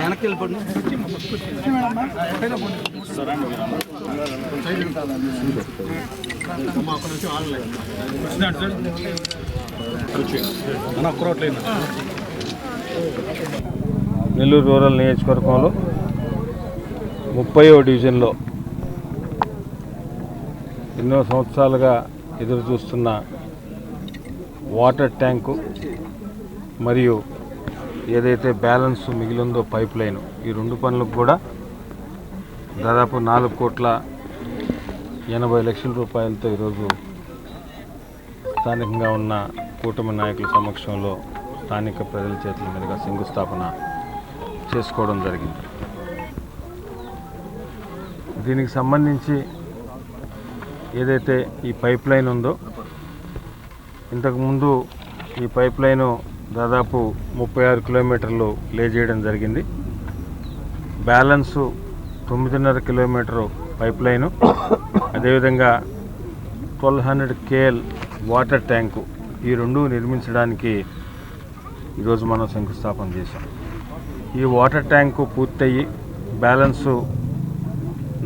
వెనక్కి వెళ్ళిపోండి. నెల్లూరు రూరల్ నియోజకవర్గంలో 30వ డివిజన్లో ఎన్నో సంవత్సరాలుగా ఎదురు చూస్తున్న వాటర్ ట్యాంకు మరియు ఏదైతే బ్యాలెన్స్ మిగిలిందో పైప్ లైన్, ఈ రెండు పనులకు కూడా దాదాపు 4,80,00,000 రూపాయలతో ఈరోజు స్థానికంగా ఉన్న కూటమి నాయకుల సమక్షంలో స్థానిక ప్రజల చేతుల మీదుగా శంకుస్థాపన చేసుకోవడం జరిగింది. దీనికి సంబంధించి ఏదైతే ఈ పైప్ లైన్ ఉందో, ఇంతకుముందు ఈ పైప్ లైను దాదాపు 36 కిలోమీటర్లు లే చేయడం జరిగింది. బ్యాలెన్సు 9.5 కిలోమీటరు పైప్ లైను, అదేవిధంగా 1200 KL వాటర్ ట్యాంకు, ఈ రెండు నిర్మించడానికి ఈరోజు మనం శంకుస్థాపన చేశాం. ఈ వాటర్ ట్యాంకు పూర్తయ్యి బ్యాలెన్సు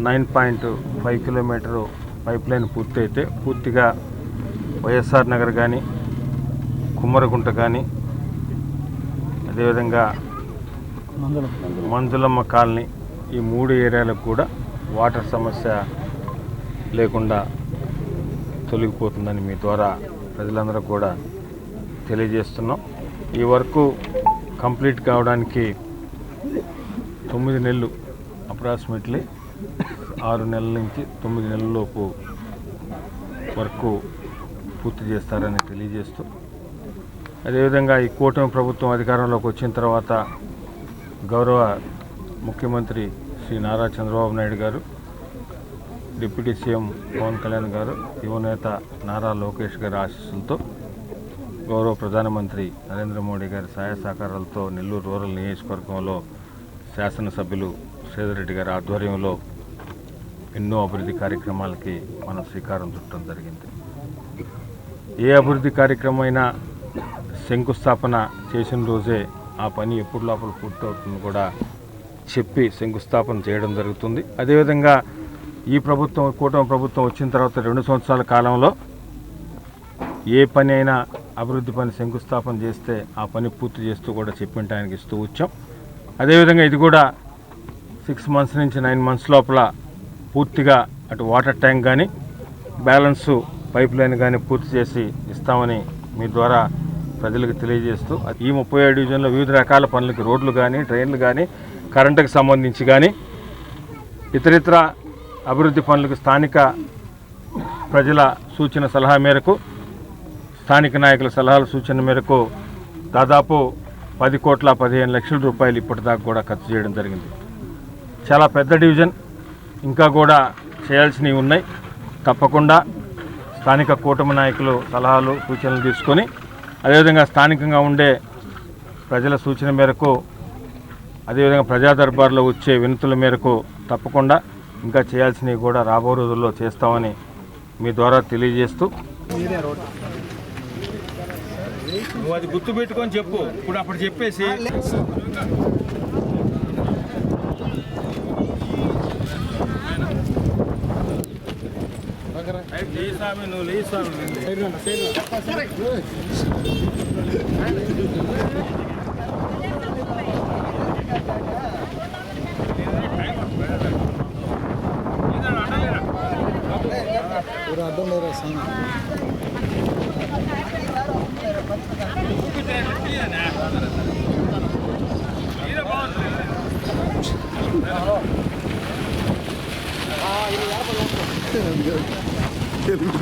9.5 కిలోమీటరు పైప్ లైన్ పూర్తయితే పూర్తిగా వైఎస్ఆర్ నగర్ కానీ, కుమ్మరగుంట కానీ, అదేవిధంగా మంజులమ్మ కాలనీ, ఈ 3 ఏరియాలకు కూడా వాటర్ సమస్య లేకుండా తొలగిపోతుందని మీ ద్వారా ప్రజలందరూ కూడా తెలియజేస్తున్నాం. ఈ వర్క్ కంప్లీట్ కావడానికి 9 నెలలు, అప్రాక్సిమేట్లీ 6 నెలల నుంచి 9 నెలల లోపు వర్క్ పూర్తి చేస్తారని తెలియజేస్తూ, అదేవిధంగా ఈ కూటమి ప్రభుత్వం అధికారంలోకి వచ్చిన తర్వాత గౌరవ ముఖ్యమంత్రి శ్రీ నారా చంద్రబాబు నాయుడు గారు, డిప్యూటీ సీఎం పవన్ కళ్యాణ్ గారు, యువనేత నారా లోకేష్ గారి ఆశీస్సులతో, గౌరవ ప్రధానమంత్రి నరేంద్ర మోడీ గారి సహాయ సహకారాలతో నెల్లూరు రూరల్ నియోజకవర్గంలో శాసనసభ్యులు శ్రీధర్ గారి ఆధ్వర్యంలో ఎన్నో అభివృద్ధి కార్యక్రమాలకి మనం శ్రీకారం చుట్టడం జరిగింది. ఏ అభివృద్ధి కార్యక్రమం అయినా శంకుస్థాపన చేసిన రోజే ఆ పని ఎప్పుడు లోపల పూర్తవుతుందో కూడా చెప్పి శంకుస్థాపన చేయడం జరుగుతుంది. అదేవిధంగా ఈ ప్రభుత్వం, కూటమి ప్రభుత్వం వచ్చిన తర్వాత 2 సంవత్సరాల కాలంలో ఏ పని అయినా అభివృద్ధి పని శంకుస్థాపన చేస్తే ఆ పని పూర్తి చేస్తూ కూడా చెప్పిన టైంకి ఇస్తూ వచ్చాం. అదేవిధంగా ఇది కూడా 6 మంత్స్ నుంచి 9 మంత్స్ లోపల పూర్తిగా అటు వాటర్ ట్యాంక్ కానీ, బ్యాలెన్సు పైప్ లైన్ కానీ పూర్తి చేసి ఇస్తామని మీ ద్వారా ప్రజలకు తెలియజేస్తూ, ఈ 37 డివిజన్లో వివిధ రకాల పనులకి రోడ్లు కానీ, ట్రైన్లు కానీ, కరెంటుకు సంబంధించి కానీ, ఇతరితర అభివృద్ధి పనులకు స్థానిక ప్రజల సూచన సలహా మేరకు, స్థానిక నాయకుల సలహాల సూచన మేరకు దాదాపు 10,15,00,000 రూపాయలు ఇప్పటిదాకా కూడా ఖర్చు చేయడం జరిగింది. చాలా పెద్ద డివిజన్, ఇంకా కూడా చేయాల్సినవి ఉన్నాయి. తప్పకుండా స్థానిక కూటమి నాయకులు సలహాలు సూచనలు తీసుకొని, అదేవిధంగా స్థానికంగా ఉండే ప్రజల సూచన మేరకు, అదేవిధంగా ప్రజా దర్బార్లో వచ్చే వినతుల మేరకు తప్పకుండా ఇంకా చేయాల్సినవి కూడా రాబో రోజుల్లో చేస్తామని మీ ద్వారా తెలియజేస్తూ, నువ్వు అది గుర్తు పెట్టుకొని చెప్పు, ఇప్పుడు అప్పుడు చెప్పేసి నువ్వు లేసామి అర్థం లేదా తెలుగు